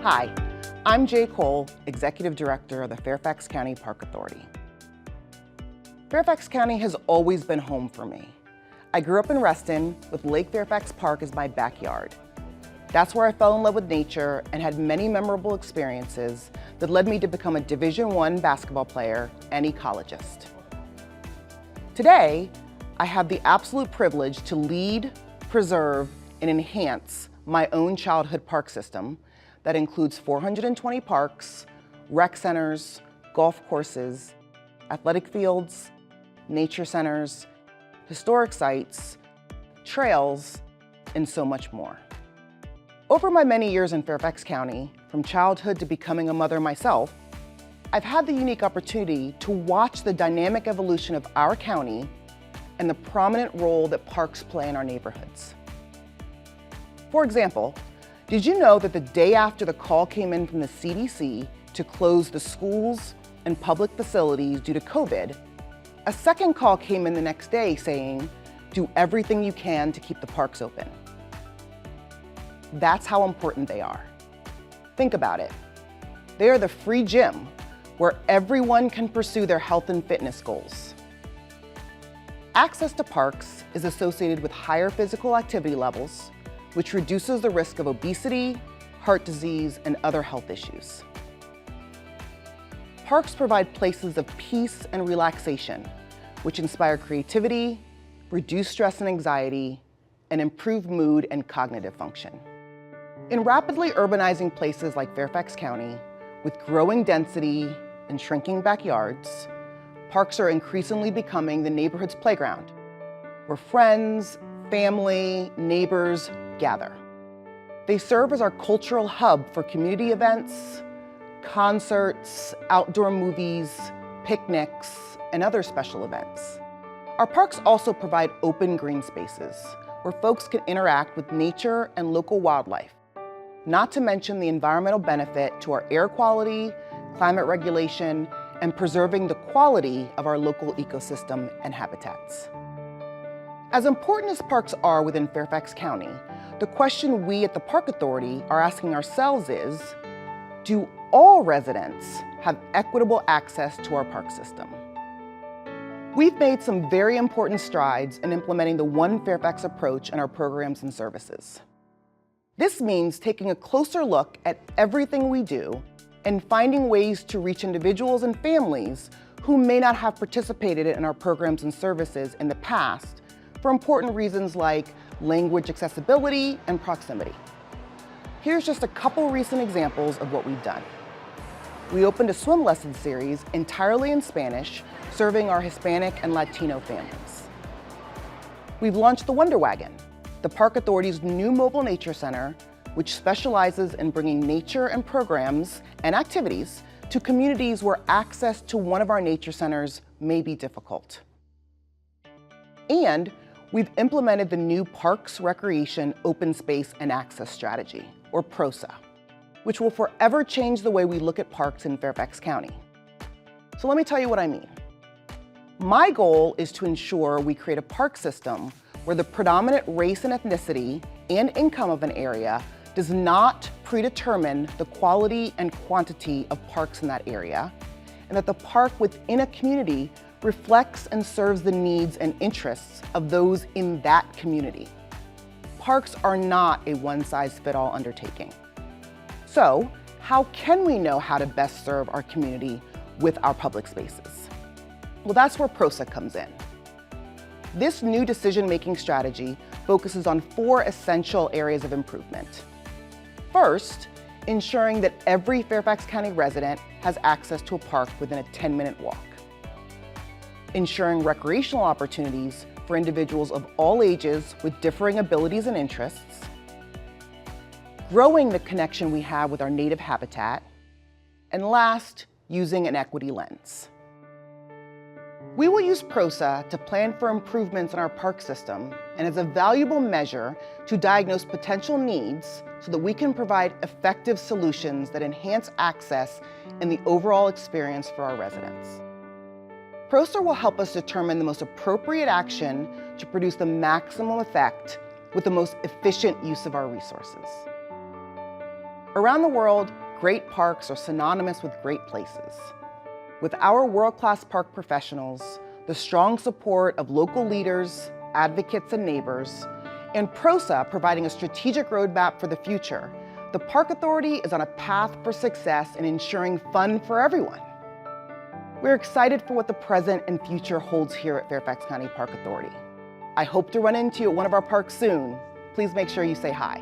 Hi, I'm Jay Cole, Executive Director of the Fairfax County Park Authority. Fairfax County has always been home for me. I grew up in Reston with Lake Fairfax Park as my backyard. That's where I fell in love with nature and had many memorable experiences that led me to become a Division I basketball player and ecologist. Today, I have the absolute privilege to lead, preserve, and enhance my own childhood park system that includes 420 parks, rec centers, golf courses, athletic fields, nature centers, historic sites, trails, and so much more. Over my many years in Fairfax County, from childhood to becoming a mother myself, I've had the unique opportunity to watch the dynamic evolution of our county and the prominent role that parks play in our neighborhoods. For example, did you know that the day after the call came in from the CDC to close the schools and public facilities due to COVID, a second call came in the next day saying, do everything you can to keep the parks open. That's how important they are. Think about it. They are the free gym where everyone can pursue their health and fitness goals. Access to parks is associated with higher physical activity levels, which reduces the risk of obesity, heart disease, and other health issues. Parks provide places of peace and relaxation, which inspire creativity, reduce stress and anxiety, and improve mood and cognitive function. In rapidly urbanizing places like Fairfax County, with growing density and shrinking backyards, parks are increasingly becoming the neighborhood's playground, where friends, family, neighbors gather. They serve as our cultural hub for community events, concerts, outdoor movies, picnics, and other special events. Our parks also provide open green spaces where folks can interact with nature and local wildlife, not to mention the environmental benefit to our air quality, climate regulation, and preserving the quality of our local ecosystem and habitats. As important as parks are within Fairfax County, the question we at the Park Authority are asking ourselves is, do all residents have equitable access to our park system? We've made some very important strides in implementing the One Fairfax approach in our programs and services. This means taking a closer look at everything we do and finding ways to reach individuals and families who may not have participated in our programs and services in the past for important reasons like language accessibility and proximity. Here's just a couple recent examples of what we've done. We opened a swim lesson series entirely in Spanish, serving our Hispanic and Latino families. We've launched the Wonder Wagon, the Park Authority's new mobile nature center, which specializes in bringing nature and programs and activities to communities where access to one of our nature centers may be difficult. And we've implemented the new Parks, Recreation, Open Space, and Access Strategy, or PROSA, which will forever change the way we look at parks in Fairfax County. So let me tell you what I mean. My goal is to ensure we create a park system where the predominant race and ethnicity and income of an area does not predetermine the quality and quantity of parks in that area, and that the park within a community reflects and serves the needs and interests of those in that community. Parks are not a one-size-fits-all undertaking. So, how can we know how to best serve our community with our public spaces? Well, that's where PROSA comes in. This new decision-making strategy focuses on 4 essential areas of improvement. First, ensuring that every Fairfax County resident has access to a park within a 10-minute walk. Ensuring recreational opportunities for individuals of all ages with differing abilities and interests. Growing the connection we have with our native habitat. And last, using an equity lens. We will use PROSA to plan for improvements in our park system and as a valuable measure to diagnose potential needs so that we can provide effective solutions that enhance access and the overall experience for our residents. PROSA will help us determine the most appropriate action to produce the maximum effect with the most efficient use of our resources. Around the world, great parks are synonymous with great places. With our world-class park professionals, the strong support of local leaders, advocates, and neighbors, and PROSA providing a strategic roadmap for the future, the Park Authority is on a path for success in ensuring fun for everyone. We're excited for what the present and future holds here at Fairfax County Park Authority. I hope to run into you at one of our parks soon. Please make sure you say hi.